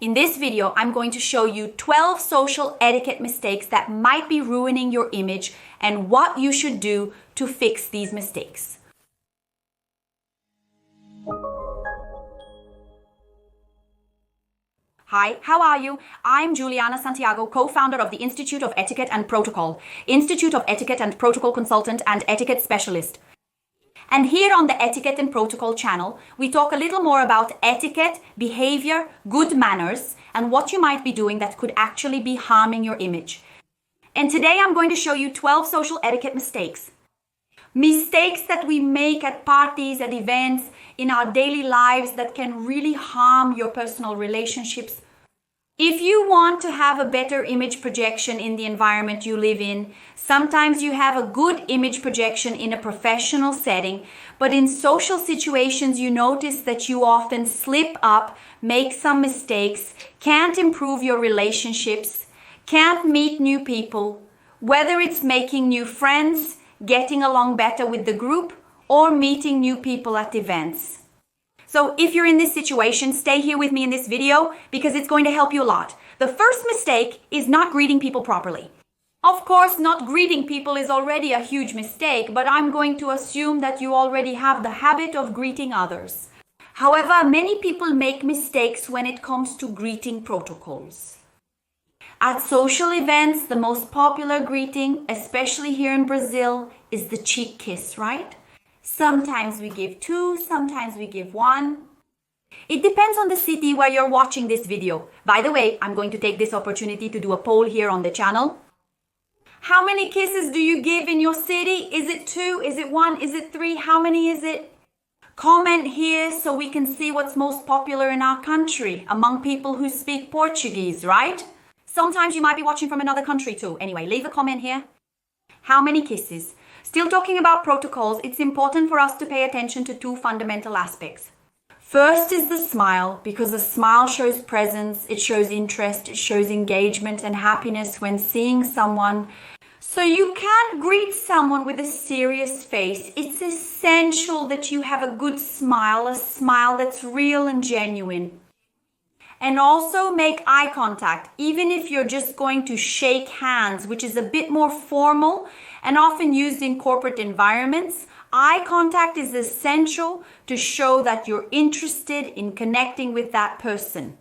In this video, I'm going to show you 12 social etiquette mistakes that might be ruining your image and what you should do to fix these mistakes. Hi, how are you? I'm Juliana Santiago, co-founder of the Institute of Etiquette and Protocol, Institute of Etiquette and Protocol Consultant and Etiquette Specialist. And here on the Etiquette and Protocol channel, we talk a little more about etiquette, behavior, good manners, and what you might be doing that could actually be harming your image. And today I'm going to show you 12 social etiquette mistakes. Mistakes that we make at parties, at events, in our daily lives that can really harm your personal relationships. If you want to have a better image projection in the environment you live in, sometimes you have a good image projection in a professional setting, but in social situations you notice that you often slip up, make some mistakes, can't improve your relationships, can't meet new people, whether it's making new friends, getting along better with the group, or meeting new people at events. So if you're in this situation, stay here with me in this video because it's going to help you a lot. The first mistake is not greeting people properly. Of course, not greeting people is already a huge mistake, but I'm going to assume that you already have the habit of greeting others. However, many people make mistakes when it comes to greeting protocols. At social events, the most popular greeting, especially here in Brazil, is the cheek kiss, right? Sometimes we give 2, sometimes we give 1. It depends on the city where you're watching this video. By the way, I'm going to take this opportunity to do a poll here on the channel. How many kisses do you give in your city? Is it 2? Is it 1? Is it 3? How many is it? Comment here so we can see what's most popular in our country among people who speak Portuguese, right? Sometimes you might be watching from another country too. Anyway, leave a comment here. How many kisses? Still talking about protocols, it's important for us to pay attention to 2 fundamental aspects. First is the smile, because a smile shows presence, it shows interest, it shows engagement and happiness when seeing someone. So you can't greet someone with a serious face. It's essential that you have a good smile, a smile that's real and genuine. And also make eye contact, even if you're just going to shake hands, which is a bit more formal and often used in corporate environments. Eye contact is essential to show that you're interested in connecting with that person.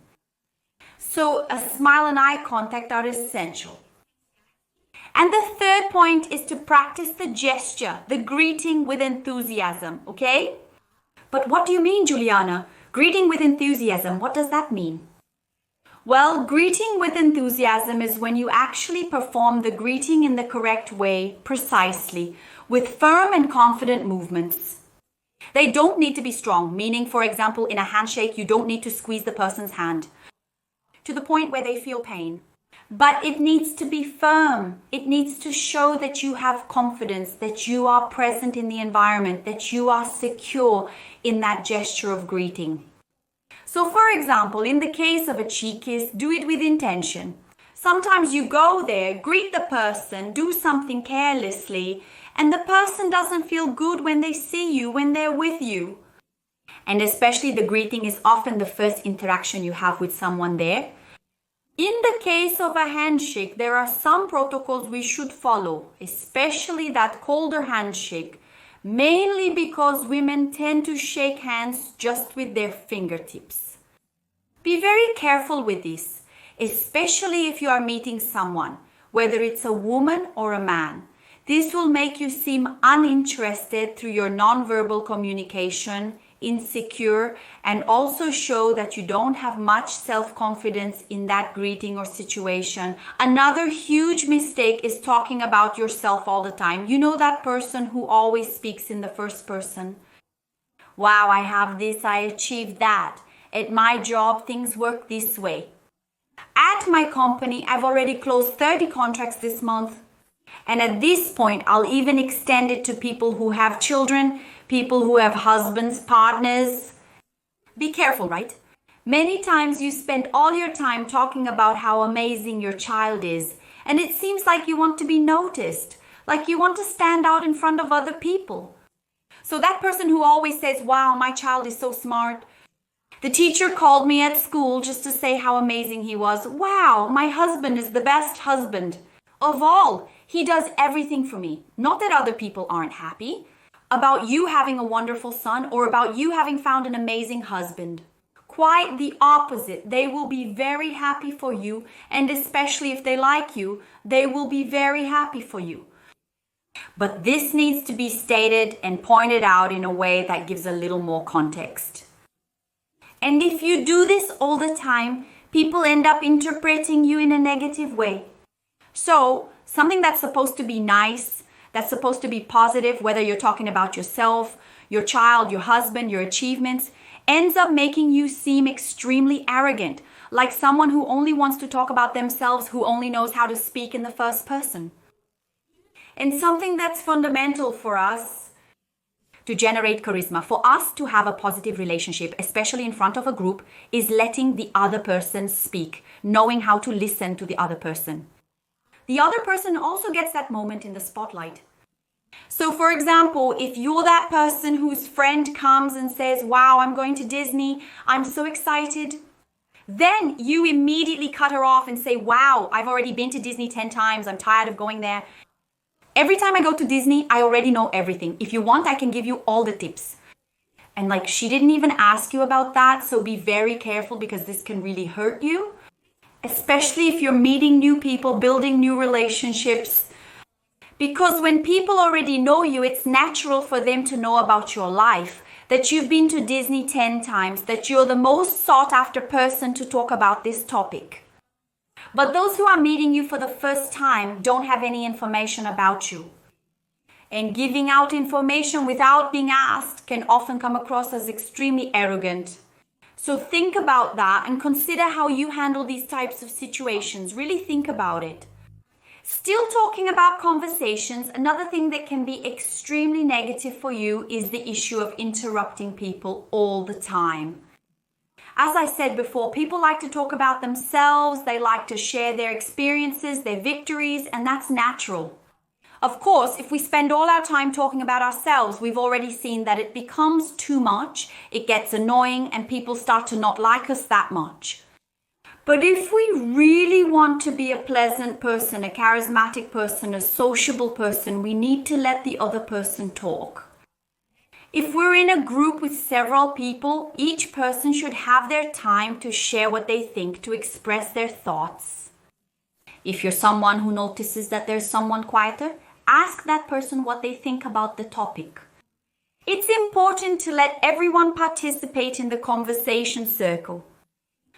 So a smile and eye contact are essential. And the third point is to practice the gesture, the greeting with enthusiasm, okay? But what do you mean, Juliana? Greeting with enthusiasm, what does that mean? Well, greeting with enthusiasm is when you actually perform the greeting in the correct way, precisely, with firm and confident movements. They don't need to be strong, meaning, for example, in a handshake, you don't need to squeeze the person's hand to the point where they feel pain. But it needs to be firm. It needs to show that you have confidence, that you are present in the environment, that you are secure in that gesture of greeting. So for example, in the case of a cheek kiss, do it with intention. Sometimes you go there, greet the person, do something carelessly, and the person doesn't feel good when they see you, when they're with you. And especially the greeting is often the first interaction you have with someone there. In the case of a handshake, there are some protocols we should follow, especially that colder handshake. Mainly because women tend to shake hands just with their fingertips. Be very careful with this, especially if you are meeting someone, whether it's a woman or a man. This will make you seem uninterested through your nonverbal communication, insecure, and also show that you don't have much self-confidence in that greeting or situation. Another huge mistake is talking about yourself all the time. You know that person who always speaks in the first person. Wow, I have this, I achieved that. At my job, things work this way. At my company, I've already closed 30 contracts this month. And at this point, I'll even extend it to people who have children, people who have husbands, partners. Be careful, right? Many times you spend all your time talking about how amazing your child is, and it seems like you want to be noticed, like you want to stand out in front of other people. So that person who always says, wow, my child is so smart, The teacher called me at school just to say how amazing he was. Wow, my husband is the best husband of all. He does everything for me. Not that other people aren't happy about you having a wonderful son or about you having found an amazing husband. Quite the opposite. They will be very happy for you, and especially if they like you, they will be very happy for you. But this needs to be stated and pointed out in a way that gives a little more context. And if you do this all the time, people end up interpreting you in a negative way. So, something that's supposed to be nice, that's supposed to be positive, whether you're talking about yourself, your child, your husband, your achievements, ends up making you seem extremely arrogant, like someone who only wants to talk about themselves, who only knows how to speak in the first person. And something that's fundamental for us to generate charisma, for us to have a positive relationship, especially in front of a group, is letting the other person speak, knowing how to listen to the other person. The other person also gets that moment in the spotlight. So for example, if you're that person whose friend comes and says, wow, I'm going to Disney, I'm so excited, then you immediately cut her off and say, wow, I've already been to Disney 10 times, I'm tired of going there. Every time I go to Disney, I already know everything. If you want, I can give you all the tips. And like, she didn't even ask you about that, so be very careful because this can really hurt you. Especially if you're meeting new people, building new relationships. Because when people already know you, it's natural for them to know about your life, that you've been to Disney 10 times, that you're the most sought after person to talk about this topic. But those who are meeting you for the first time don't have any information about you. And giving out information without being asked can often come across as extremely arrogant. So think about that and consider how you handle these types of situations. Really think about it. Still talking about conversations, another thing that can be extremely negative for you is the issue of interrupting people all the time. As I said before, people like to talk about themselves, they like to share their experiences, their victories, and that's natural. Of course, if we spend all our time talking about ourselves, we've already seen that it becomes too much, it gets annoying, and people start to not like us that much. But if we really want to be a pleasant person, a charismatic person, a sociable person, we need to let the other person talk. If we're in a group with several people, each person should have their time to share what they think, to express their thoughts. If you're someone who notices that there's someone quieter, ask that person what they think about the topic. It's important to let everyone participate in the conversation circle.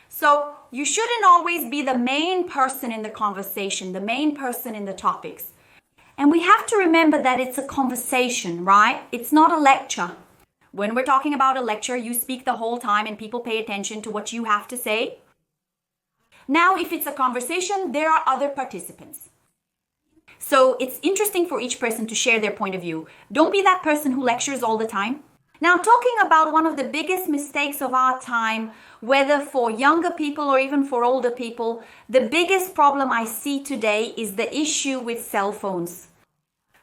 So you shouldn't always be the main person in the conversation, the main person in the topics. And we have to remember that it's a conversation, right? It's not a lecture. When we're talking about a lecture, you speak the whole time and people pay attention to what you have to say. Now, if it's a conversation, there are other participants. So it's interesting for each person to share their point of view. Don't be that person who lectures all the time. Now, talking about one of the biggest mistakes of our time, whether for younger people or even for older people, the biggest problem I see today is the issue with cell phones.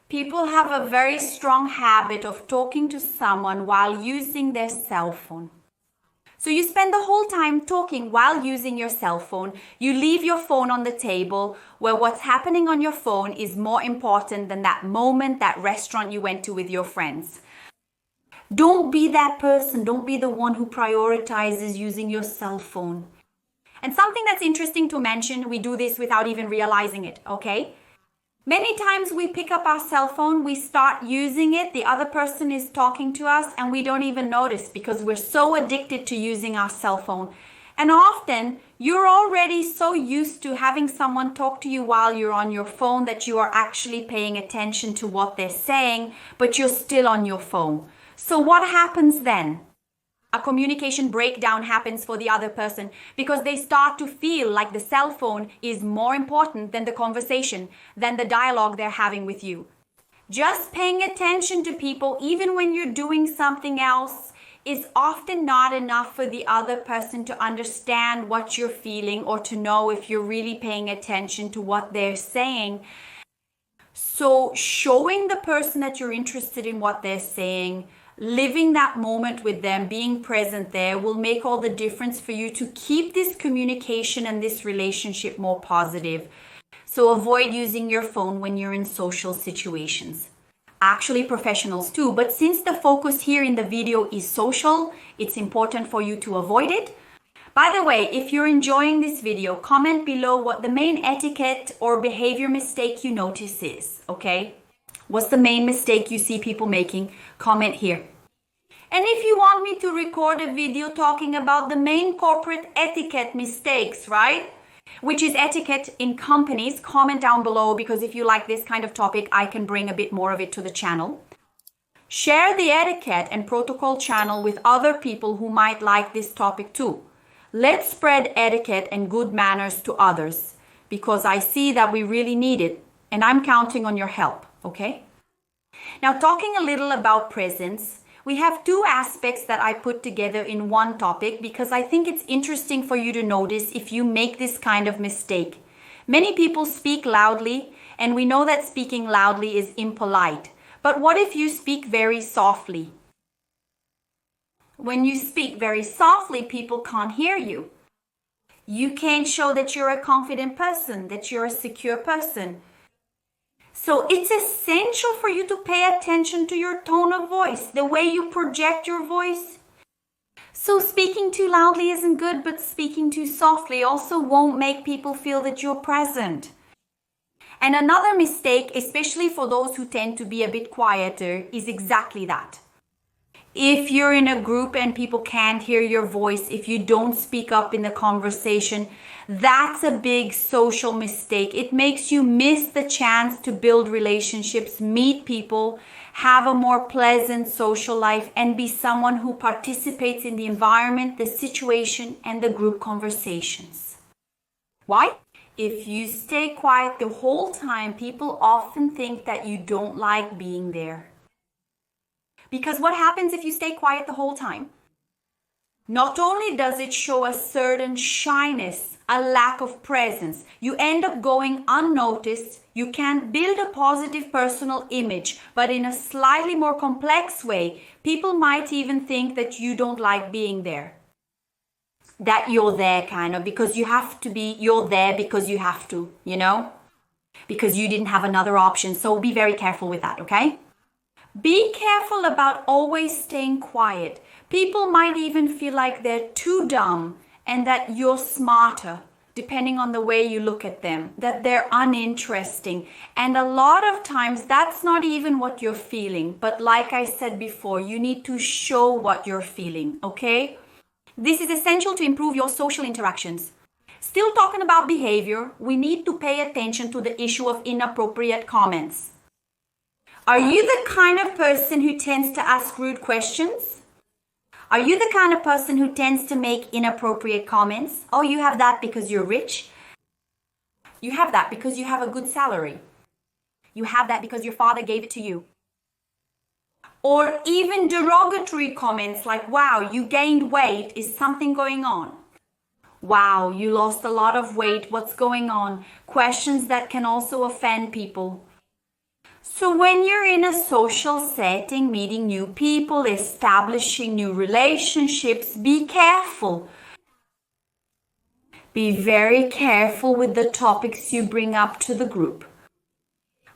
People have a very strong habit of talking to someone while using their cell phone. So you spend the whole time talking while using your cell phone. You leave your phone on the table where what's happening on your phone is more important than that moment, that restaurant you went to with your friends. Don't be that person. Don't be the one who prioritizes using your cell phone. And something that's interesting to mention, we do this without even realizing it, okay? Many times we pick up our cell phone, we start using it, the other person is talking to us, and we don't even notice because we're so addicted to using our cell phone. And often, you're already so used to having someone talk to you while you're on your phone that you are actually paying attention to what they're saying, but you're still on your phone. So what happens then? A communication breakdown happens for the other person because they start to feel like the cell phone is more important than the conversation, than the dialogue they're having with you. Just paying attention to people, even when you're doing something else, is often not enough for the other person to understand what you're feeling or to know if you're really paying attention to what they're saying. So showing the person that you're interested in what they're saying, living that moment with them, being present there will make all the difference for you to keep this communication and this relationship more positive. So avoid using your phone when you're in social situations. Actually, professionals too, but since the focus here in the video is social, it's important for you to avoid it. By the way, if you're enjoying this video, comment below what the main etiquette or behavior mistake you notice is, okay? What's the main mistake you see people making? Comment here. And if you want me to record a video talking about the main corporate etiquette mistakes, right? Which is etiquette in companies, comment down below, because if you like this kind of topic, I can bring a bit more of it to the channel. Share the etiquette and protocol channel with other people who might like this topic too. Let's spread etiquette and good manners to others, because I see that we really need it, and I'm counting on your help, okay? Now, talking a little about presence, we have two aspects that I put together in one topic because I think it's interesting for you to notice if you make this kind of mistake. Many people speak loudly, and we know that speaking loudly is impolite. But what if you speak very softly? When you speak very softly, people can't hear you. You can't show that you're a confident person, that you're a secure person. So it's essential for you to pay attention to your tone of voice, the way you project your voice. So speaking too loudly isn't good, but speaking too softly also won't make people feel that you're present. And another mistake, especially for those who tend to be a bit quieter, is exactly that. If you're in a group and people can't hear your voice, if you don't speak up in the conversation, that's a big social mistake. It makes you miss the chance to build relationships, meet people, have a more pleasant social life, and be someone who participates in the environment, the situation, and the group conversations. Why? If you stay quiet the whole time, people often think that you don't like being there. Because what happens if you stay quiet the whole time? Not only does it show a certain shyness, a lack of presence, you end up going unnoticed, you can't build a positive personal image, but in a slightly more complex way, people might even think that you don't like being there. That you're there kind of, because you have to be, you're there because you have to, you know? Because you didn't have another option, so be very careful with that, okay? Be careful about always staying quiet. People might even feel like they're too dumb and that you're smarter, depending on the way you look at them, that they're uninteresting. And a lot of times that's not even what you're feeling. But like I said before, you need to show what you're feeling, okay? This is essential to improve your social interactions. Still talking about behavior, we need to pay attention to the issue of inappropriate comments. Are you the kind of person who tends to ask rude questions? Are you the kind of person who tends to make inappropriate comments? Oh, you have that because you're rich? You have that because you have a good salary? You have that because your father gave it to you? Or even derogatory comments like, wow, you gained weight, is something going on? Wow, you lost a lot of weight, what's going on? Questions that can also offend people. So when you're in a social setting, meeting new people, establishing new relationships, be careful. Be very careful with the topics you bring up to the group.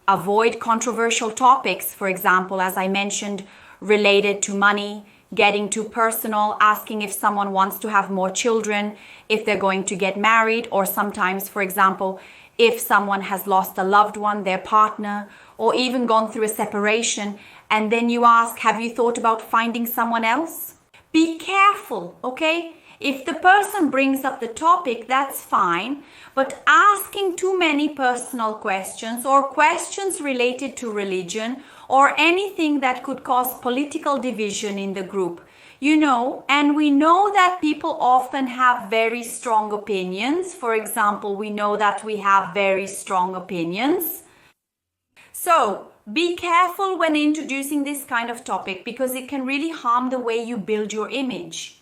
Avoid controversial topics, for example, as I mentioned, related to money, getting too personal, asking if someone wants to have more children, if they're going to get married, or sometimes, for example, if someone has lost a loved one, their partner, or even gone through a separation, and then you ask, have you thought about finding someone else? Be careful, okay? If the person brings up the topic, that's fine, but asking too many personal questions or questions related to religion or anything that could cause political division in the group, you know, and we know that people often have very strong opinions. For example, we know that we have very strong opinions. So be careful when introducing this kind of topic because it can really harm the way you build your image.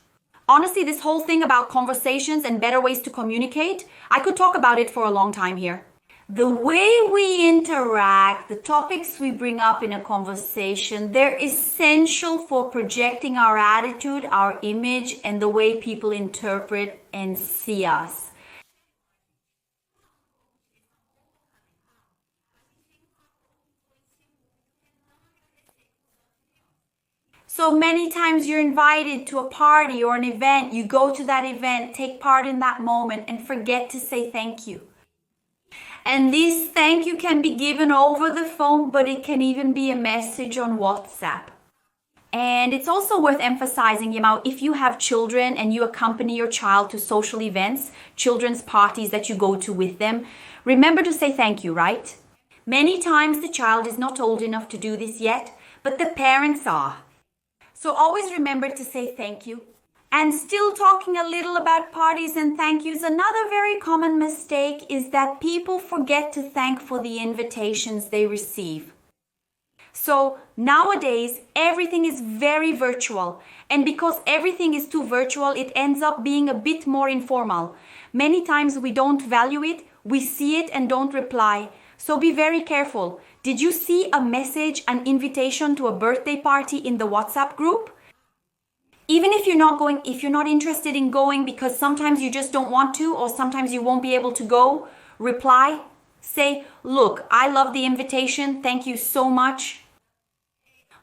Honestly, this whole thing about conversations and better ways to communicate, I could talk about it for a long time here. The way we interact, the topics we bring up in a conversation, they're essential for projecting our attitude, our image, and the way people interpret and see us. So many times you're invited to a party or an event, you go to that event, take part in that moment, and forget to say thank you. And this thank you can be given over the phone, but it can even be a message on WhatsApp. And it's also worth emphasizing, if you have children and you accompany your child to social events, children's parties that you go to with them, remember to say thank you, right? Many times the child is not old enough to do this yet, but the parents are. So always remember to say thank you. And still talking a little about parties and thank yous, another very common mistake is that people forget to thank for the invitations they receive. So nowadays, everything is very virtual. And because everything is too virtual, it ends up being a bit more informal. Many times we don't value it, we see it and don't reply. So be very careful. Did you see a message, an invitation to a birthday party in the WhatsApp group? Even if you're not interested in going because sometimes you just don't want to or sometimes you won't be able to go, reply. Say, look, I love the invitation. Thank you so much.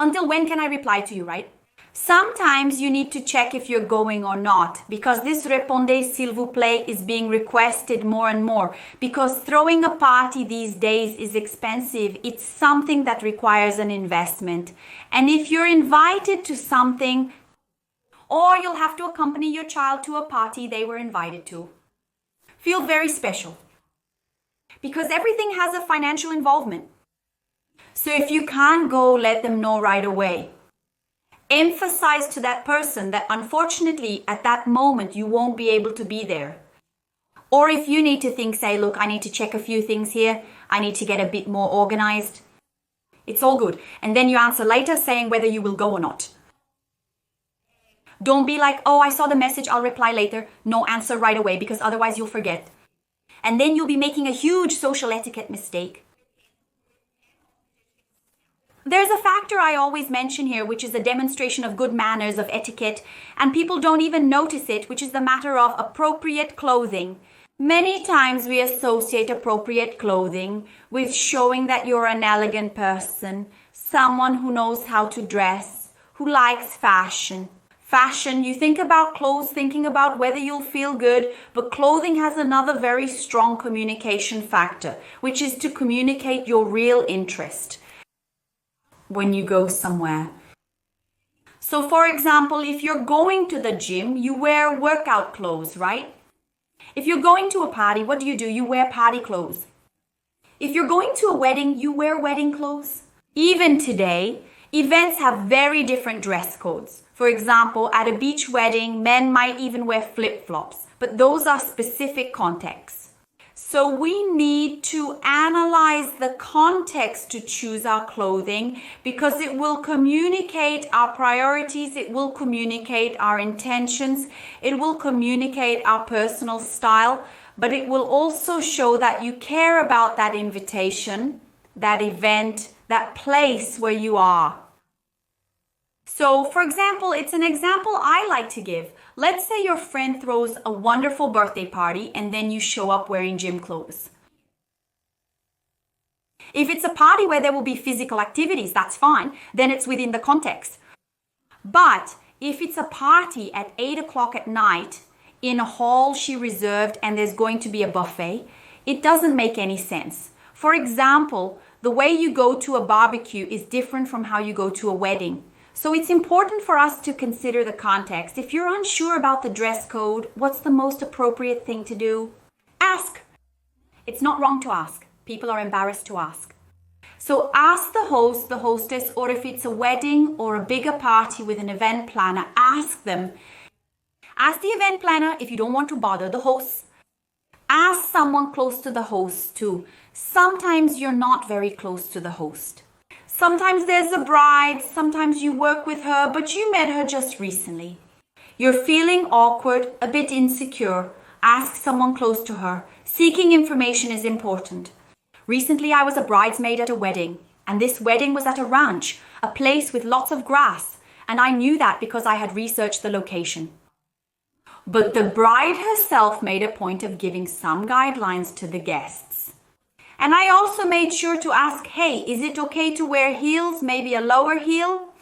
Until when can I reply to you, right? Sometimes you need to check if you're going or not because this répondez s'il vous plaît is being requested more and more because throwing a party these days is expensive. It's something that requires an investment. And if you're invited to something, or you'll have to accompany your child to a party they were invited to, feel very special because everything has a financial involvement. So if you can't go, let them know right away. Emphasize to that person that unfortunately at that moment you won't be able to be there. Or if you need to think, say, look, I need to check a few things here. I need to get a bit more organized. It's all good. And then you answer later saying whether you will go or not. Don't be like, oh, I saw the message, I'll reply later. No, answer right away because otherwise you'll forget. And then you'll be making a huge social etiquette mistake. There's a factor I always mention here, which is a demonstration of good manners, of etiquette, and people don't even notice it, which is the matter of appropriate clothing. Many times we associate appropriate clothing with showing that you're an elegant person, someone who knows how to dress, who likes fashion. Fashion, you think about clothes, thinking about whether you'll feel good, but clothing has another very strong communication factor, which is to communicate your real interest when you go somewhere. So for example, if you're going to the gym, you wear workout clothes, right? If you're going to a party, what do? You wear party clothes. If you're going to a wedding, you wear wedding clothes. Even today, events have very different dress codes. For example, at a beach wedding, men might even wear flip-flops, but those are specific contexts. So we need to analyze the context to choose our clothing because it will communicate our priorities, it will communicate our intentions, it will communicate our personal style, but it will also show that you care about that invitation, that event, that place where you are. So, for example, it's an example I like to give. Let's say your friend throws a wonderful birthday party and then you show up wearing gym clothes. If it's a party where there will be physical activities, that's fine. Then it's within the context. But if it's a party at 8 o'clock at night in a hall she reserved and there's going to be a buffet, it doesn't make any sense. For example, the way you go to a barbecue is different from how you go to a wedding. So it's important for us to consider the context. If you're unsure about the dress code, what's the most appropriate thing to do? Ask. It's not wrong to ask. People are embarrassed to ask. So ask the host, the hostess, or if it's a wedding or a bigger party with an event planner, ask them. Ask the event planner if you don't want to bother the host. Ask someone close to the host too. Sometimes you're not very close to the host. Sometimes there's a bride, sometimes you work with her, but you met her just recently. You're feeling awkward, a bit insecure. Ask someone close to her. Seeking information is important. Recently, I was a bridesmaid at a wedding, and this wedding was at a ranch, a place with lots of grass, and I knew that because I had researched the location. But the bride herself made a point of giving some guidelines to the guests. And I also made sure to ask, hey, is it okay to wear heels, maybe a lower heel?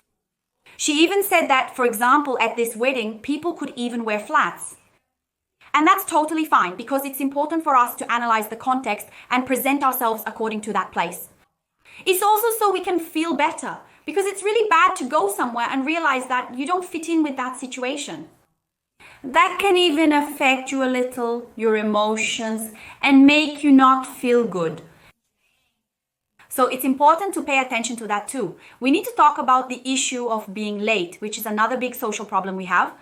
She even said that, for example, at this wedding, people could even wear flats. And that's totally fine because it's important for us to analyze the context and present ourselves according to that place. It's also so we can feel better because it's really bad to go somewhere and realize that you don't fit in with that situation. That can even affect you a little, your emotions, and make you not feel good. So it's important to pay attention to that too. We need to talk about the issue of being late, which is another big social problem we have.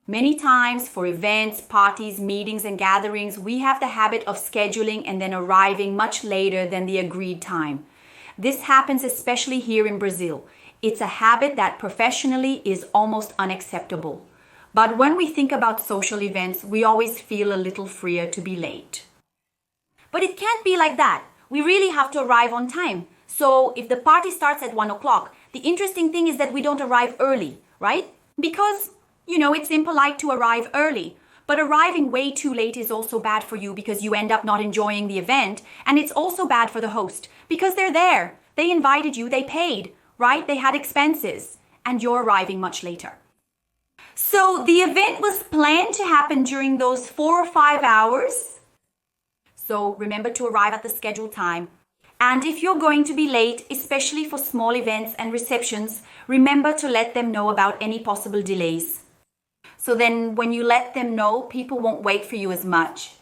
Many times for events, parties, meetings, and gatherings, we have the habit of scheduling and then arriving much later than the agreed time. This happens especially here in Brazil. It's a habit that professionally is almost unacceptable. But when we think about social events, we always feel a little freer to be late. But it can't be like that. We really have to arrive on time. So if the party starts at 1 o'clock, the interesting thing is that we don't arrive early, right? Because, it's impolite to arrive early. But arriving way too late is also bad for you because you end up not enjoying the event. And it's also bad for the host because they're there. They invited you, they paid, right? They had expenses. And you're arriving much later. So the event was planned to happen during those 4 or 5 hours. So remember to arrive at the scheduled time. And if you're going to be late, especially for small events and receptions, remember to let them know about any possible delays. So then when you let them know, people won't wait for you as much.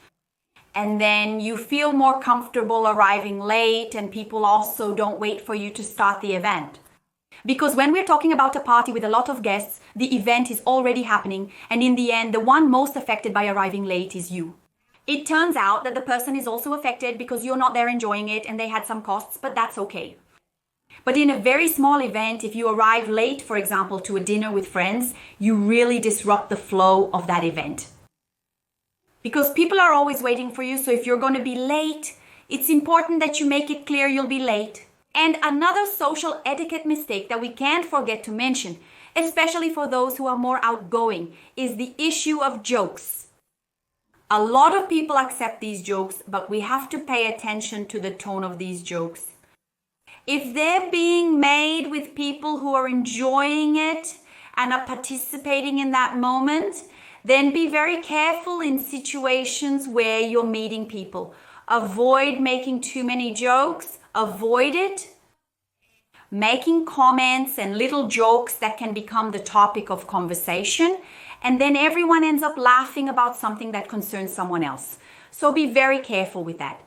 And then you feel more comfortable arriving late and people also don't wait for you to start the event. Because when we're talking about a party with a lot of guests, the event is already happening, and in the end, the one most affected by arriving late is you. It turns out that the person is also affected because you're not there enjoying it and they had some costs, but that's okay. But in a very small event, if you arrive late, for example, to a dinner with friends, you really disrupt the flow of that event. Because people are always waiting for you, so if you're going to be late, it's important that you make it clear you'll be late. And another social etiquette mistake that we can't forget to mention, especially for those who are more outgoing, is the issue of jokes. A lot of people accept these jokes, but we have to pay attention to the tone of these jokes. If they're being made with people who are enjoying it and are participating in that moment, then be very careful in situations where you're meeting people. Avoid making too many jokes. Avoid it. Making comments and little jokes that can become the topic of conversation, and then everyone ends up laughing about something that concerns someone else. So be very careful with that.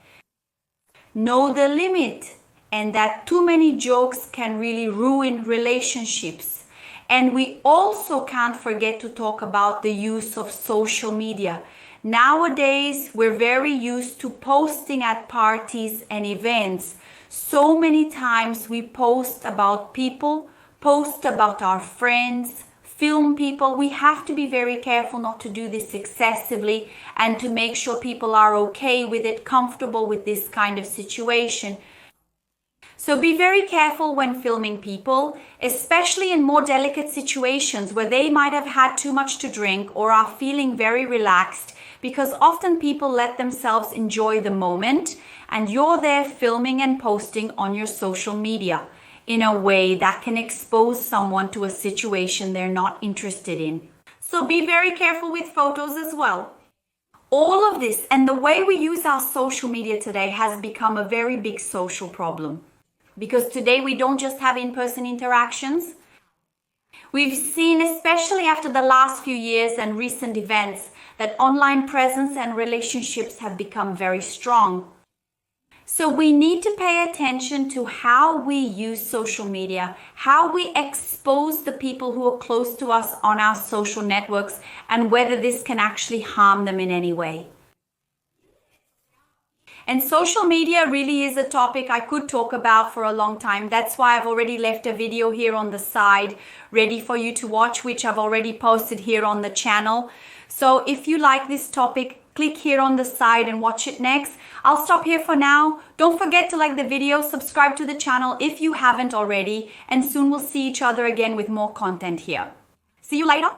Know the limit, and that too many jokes can really ruin relationships. And we also can't forget to talk about the use of social media. Nowadays, we're very used to posting at parties and events. So many times we post about people, post about our friends, film people. We have to be very careful not to do this excessively and to make sure people are okay with it, comfortable with this kind of situation. So be very careful when filming people, especially in more delicate situations where they might have had too much to drink or are feeling very relaxed, because often people let themselves enjoy the moment and you're there filming and posting on your social media in a way that can expose someone to a situation they're not interested in. So be very careful with photos as well. All of this and the way we use our social media today has become a very big social problem. Because today we don't just have in-person interactions. We've seen, especially after the last few years and recent events, that online presence and relationships have become very strong. So we need to pay attention to how we use social media, how we expose the people who are close to us on our social networks, and whether this can actually harm them in any way. And social media really is a topic I could talk about for a long time. That's why I've already left a video here on the side ready for you to watch, which I've already posted here on the channel. So if you like this topic, click here on the side and watch it next. I'll stop here for now. Don't forget to like the video, subscribe to the channel if you haven't already, and soon we'll see each other again with more content here. See you later.